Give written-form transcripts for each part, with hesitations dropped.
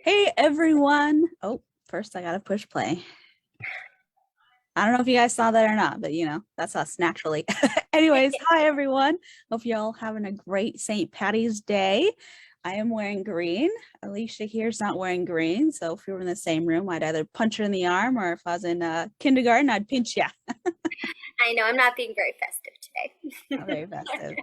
Hey everyone. Oh, first I gotta push play. I don't know if you guys saw that or not, but that's us naturally. Anyways, hi everyone. Hope you're all having a great St. Patty's Day. I am wearing green. Alicia here's not wearing green. So if we were in the same room, I'd either punch her in the arm, or if I was in kindergarten, I'd pinch you. I know I'm not being very festive Not today. very festive.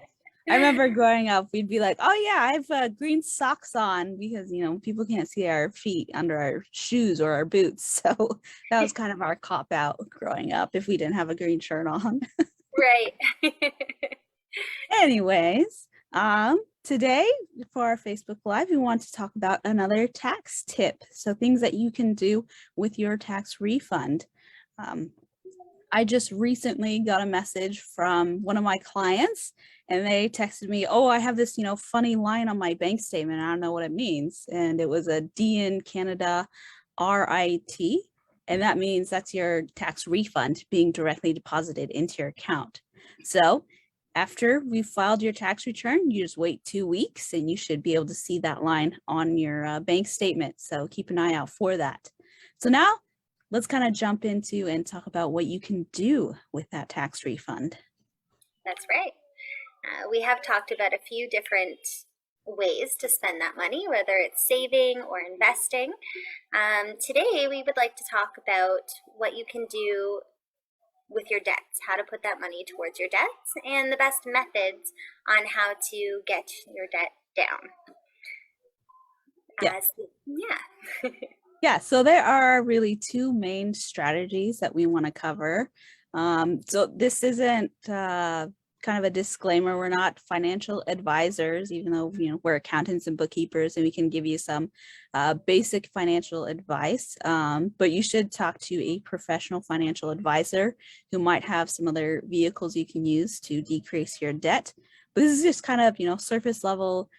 I remember growing up, we'd be like, "Oh yeah, I have green socks on," because people can't see our feet under our shoes or our boots. So that was kind of our cop out growing up if we didn't have a green shirt on. Right. Anyways, today for our Facebook Live, we want to talk about another tax tip. So things that you can do with your tax refund. Um, I just recently got a message from one of my clients, and they texted me, "Oh, I have this, funny line on my bank statement. I don't know what it means." And it was a D in Canada RIT, and that means that's your tax refund being directly deposited into your account. So after we filed your tax return, you just wait 2 weeks and you should be able to see that line on your bank statement. So keep an eye out for that. So now let's kind of jump into and talk about what you can do with that tax refund. That's right. We have talked about a few different ways to spend that money, whether it's saving or investing. Today, we would like to talk about what you can do with your debts, how to put that money towards your debts, and the best methods on how to get your debt down. Yeah. Yeah. Yeah, so there are really two main strategies that we want to cover. So this isn't kind of a disclaimer. We're not financial advisors, even though we're accountants and bookkeepers, and we can give you some basic financial advice. But you should talk to a professional financial advisor who might have some other vehicles you can use to decrease your debt. But this is just kind of surface level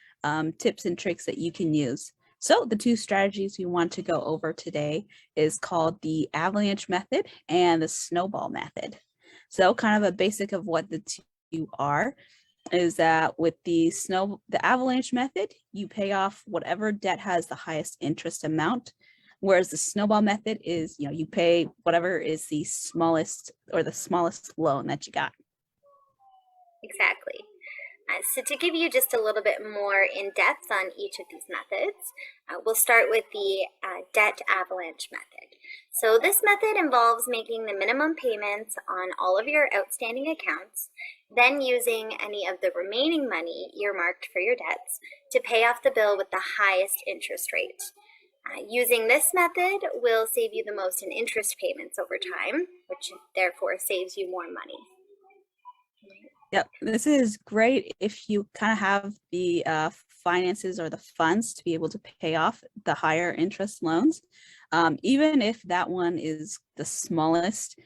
tips and tricks that you can use. So the two strategies we want to go over today is called the Avalanche Method and the Snowball Method. So kind of a basic of what the two are is that with the Avalanche Method, you pay off whatever debt has the highest interest amount, whereas the Snowball Method is, you pay whatever is the smallest loan that you got. Exactly. So to give you just a little bit more in depth on each of these methods, we'll start with the debt avalanche method. So this method involves making the minimum payments on all of your outstanding accounts, then using any of the remaining money earmarked for your debts to pay off the bill with the highest interest rate. Using this method will save you the most in interest payments over time, which therefore saves you more money. Yep, this is great if you kind of have the finances or the funds to be able to pay off the higher interest loans. Even if that one is the smallest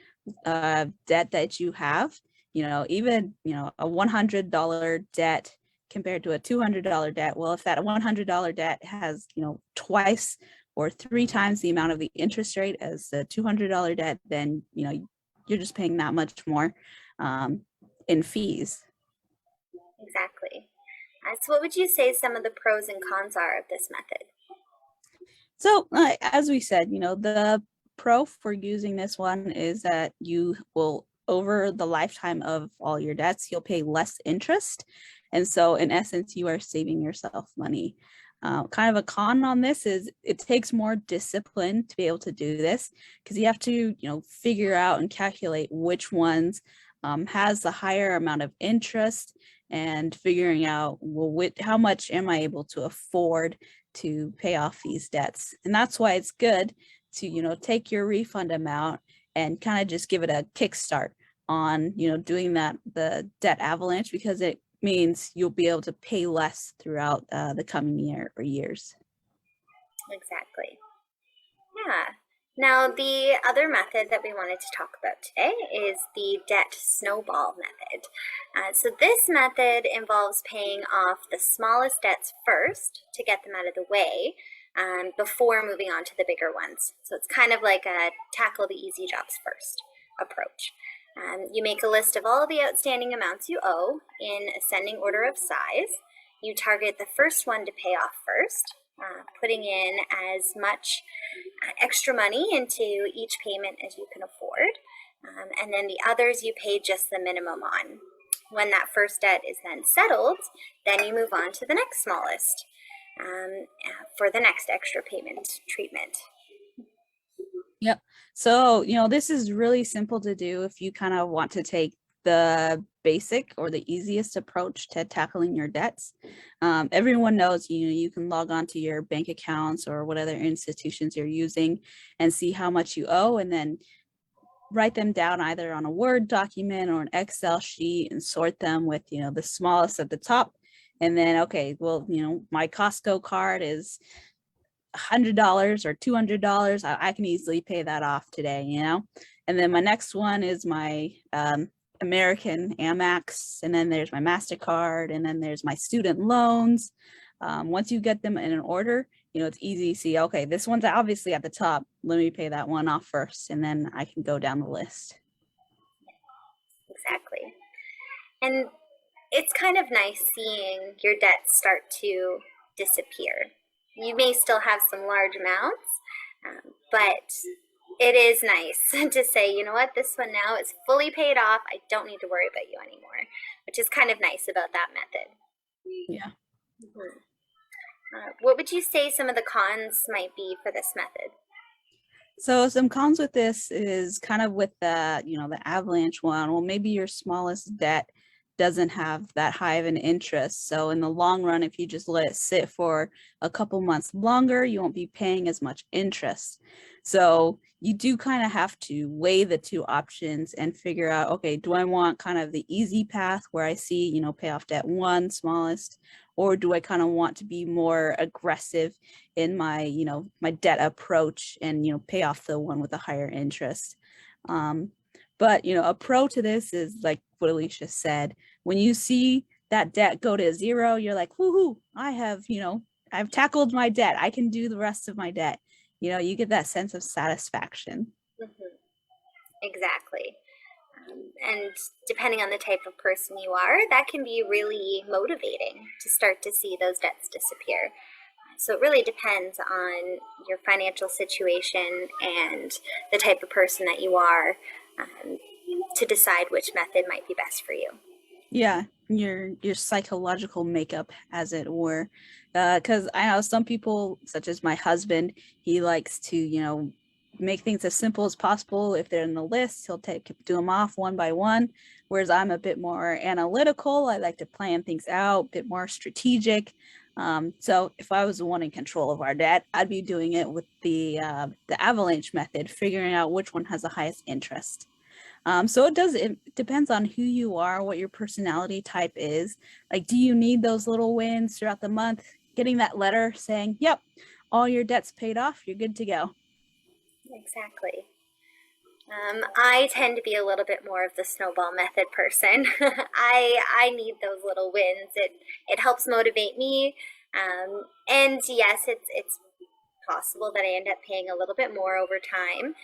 debt that you have, even a $100 debt compared to a $200 debt. Well, if that $100 debt has twice or three times the amount of the interest rate as the $200 debt, then you're just paying that much more in fees. Exactly. So what would you say some of the pros and cons are of this method? So as we said, the pro for using this one is that you will, over the lifetime of all your debts, you'll pay less interest. And so in essence, you are saving yourself money. Kind of a con on this is it takes more discipline to be able to do this, because you have to, figure out and calculate which ones has the higher amount of interest, and figuring out, well, how much am I able to afford to pay off these debts. And that's why it's good to, take your refund amount and kind of just give it a kickstart on, doing the debt avalanche, because it means you'll be able to pay less throughout the coming year or years. Exactly. Yeah. Now, the other method that we wanted to talk about today is the debt snowball method. So this method involves paying off the smallest debts first to get them out of the way before moving on to the bigger ones. So it's kind of like a tackle the easy jobs first approach. You make a list of all the outstanding amounts you owe in ascending order of size. You target the first one to pay off first, putting in as much extra money into each payment as you can afford. And then the others you pay just the minimum on. When that first debt is then settled, then you move on to the next smallest for the next extra payment treatment. Yep. So, this is really simple to do if you kind of want to take the basic or the easiest approach to tackling your debts. Everyone knows, you can log on to your bank accounts or what other institutions you're using and see how much you owe, and then write them down either on a Word document or an Excel sheet and sort them with, the smallest at the top. And then, okay, well, my Costco card is $100 or $200. I can easily pay that off today, And then my next one is my American Amex, and then there's my MasterCard, and then there's my student loans. Once you get them in an order, it's easy to see, okay, this one's obviously at the top. Let me pay that one off first, and then I can go down the list. Exactly. And it's kind of nice seeing your debts start to disappear. You may still have some large amounts, but it is nice to say, you know what, this one now is fully paid off. I don't need to worry about you anymore, which is kind of nice about that method. Yeah. Mm-hmm. What would you say some of the cons might be for this method? So some cons with this is kind of with the, the Avalanche one. Well, maybe your smallest debt doesn't have that high of an interest. So in the long run, if you just let it sit for a couple months longer, you won't be paying as much interest. So you do kind of have to weigh the two options and figure out, okay, do I want kind of the easy path where I see, pay off debt one, smallest, or do I kind of want to be more aggressive in my, my debt approach and, pay off the one with a higher interest? But, a pro to this is like what Alicia said, when you see that debt go to zero, you're like, woohoo, I have, I've tackled my debt. I can do the rest of my debt. You get that sense of satisfaction. Mm-hmm. Exactly. And depending on the type of person you are, that can be really motivating to start to see those debts disappear. So it really depends on your financial situation and the type of person that you are to decide which method might be best for you. Yeah, your psychological makeup, as it were. Because I know some people, such as my husband, he likes to, make things as simple as possible. If they're in the list, he'll do them off one by one. Whereas I'm a bit more analytical. I like to plan things out, a bit more strategic. So if I was the one in control of our debt, I'd be doing it with the Avalanche method, figuring out which one has the highest interest. So it depends on who you are, what your personality type is. Like, do you need those little wins throughout the month? Getting that letter saying, yep, all your debts paid off, you're good to go. Exactly. I tend to be a little bit more of the snowball method person. I need those little wins. It helps motivate me. And yes, it's possible that I end up paying a little bit more over time,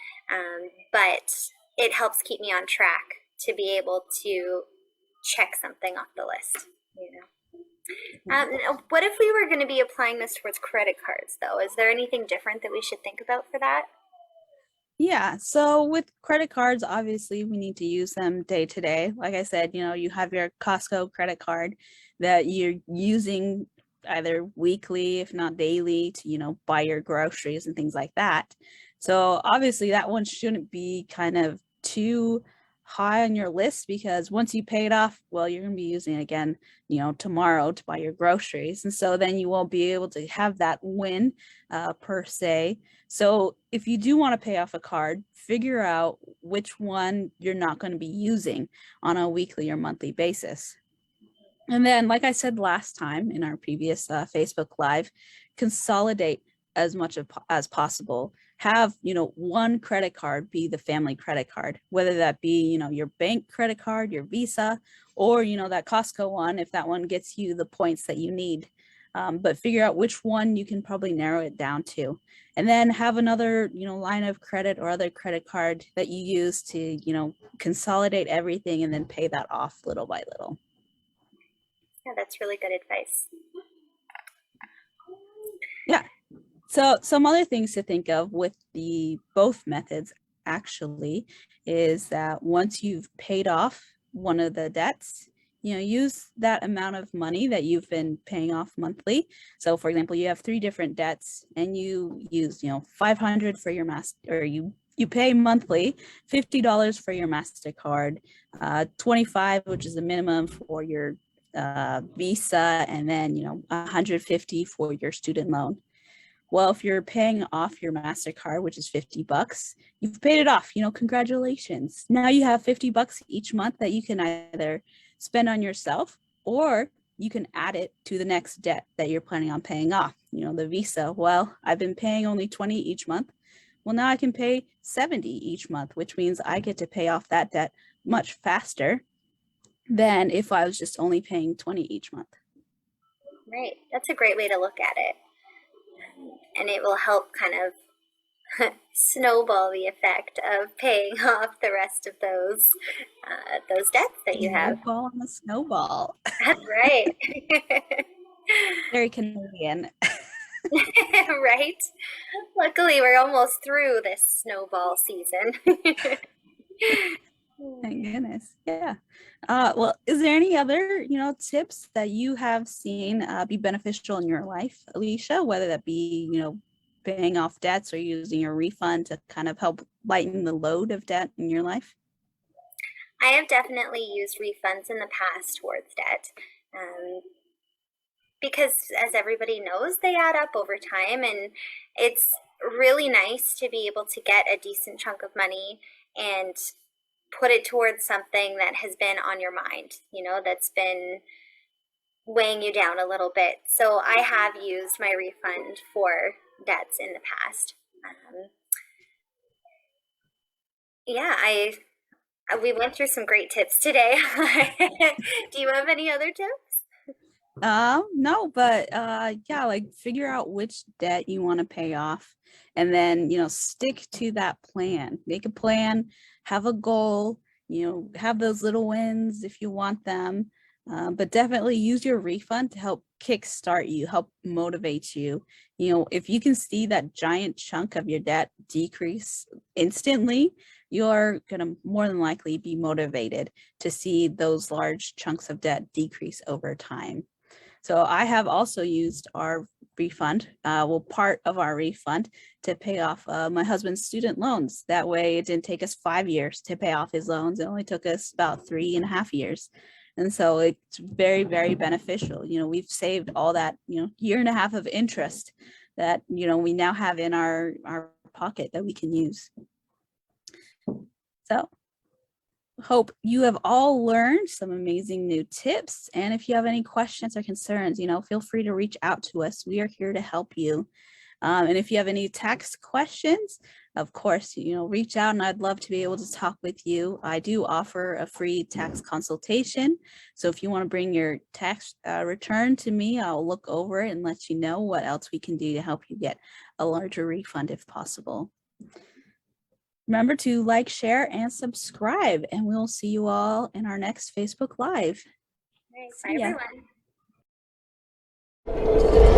but it helps keep me on track to be able to check something off the list. What if we were going to be applying this towards credit cards, though? Is there anything different that we should think about for that? Yeah, so with credit cards, obviously we need to use them day to day. Like I said, you have your Costco credit card that you're using either weekly, if not daily, to, buy your groceries and things like that. So obviously that one shouldn't be kind of too high on your list, because once you pay it off, well, you're going to be using it again, tomorrow to buy your groceries. And so then you won't be able to have that win per se. So if you do want to pay off a card, figure out which one you're not going to be using on a weekly or monthly basis. And then, like I said last time in our previous Facebook Live, consolidate as much as possible. Have, one credit card be the family credit card, whether that be, your bank credit card, your Visa, or, that Costco one, if that one gets you the points that you need. But figure out which one you can probably narrow it down to. And then have another, line of credit or other credit card that you use to, consolidate everything and then pay that off little by little. Yeah, that's really good advice. Yeah. So some other things to think of with the both methods actually is that once you've paid off one of the debts, use that amount of money that you've been paying off monthly. So for example, you have 3 different debts and you use, 500 for your or you pay monthly $50 for your MasterCard, 25, which is the minimum for your Visa, and then 150 for your student loan. Well, if you're paying off your MasterCard, which is $50, you've paid it off, congratulations. Now you have $50 each month that you can either spend on yourself, or you can add it to the next debt that you're planning on paying off. The Visa, well, I've been paying only 20 each month. Well, now I can pay 70 each month, which means I get to pay off that debt much faster than if I was just only paying 20 each month. Right. That's a great way to look at it. And it will help kind of snowball the effect of paying off the rest of those debts that you have. Snowball on the snowball. That's right. Very Canadian. Right? Luckily, we're almost through this snowball season. Thank goodness. Yeah. Well, is there any other, tips that you have seen be beneficial in your life, Alicia, whether that be, paying off debts or using your refund to kind of help lighten the load of debt in your life? I have definitely used refunds in the past towards debt. Because as everybody knows, they add up over time, and it's really nice to be able to get a decent chunk of money and put it towards something that has been on your mind, that's been weighing you down a little bit. So I have used my refund for debts in the past. We went through some great tips today. Do you have any other tips? No, but yeah, like figure out which debt you want to pay off, and then stick to that plan. Make a plan, have a goal, have those little wins if you want them, but definitely use your refund to help kickstart you, help motivate you. If you can see that giant chunk of your debt decrease instantly, you're gonna more than likely be motivated to see those large chunks of debt decrease over time. So I have also used our refund, part of our refund, to pay off my husband's student loans. That way it didn't take us 5 years to pay off his loans. It only took us about 3.5 years. And so it's very, very beneficial. We've saved all that, 1.5 years of interest that, we now have in our pocket that we can use. So hope you have all learned some amazing new tips. And if you have any questions or concerns, feel free to reach out to us. We are here to help you. And if you have any tax questions, of course, reach out, and I'd love to be able to talk with you. I do offer a free tax consultation. So if you want to bring your tax return to me, I'll look over it and let you know what else we can do to help you get a larger refund if possible. Remember to like, share, and subscribe, and we'll see you all in our next Facebook Live. Bye, everyone.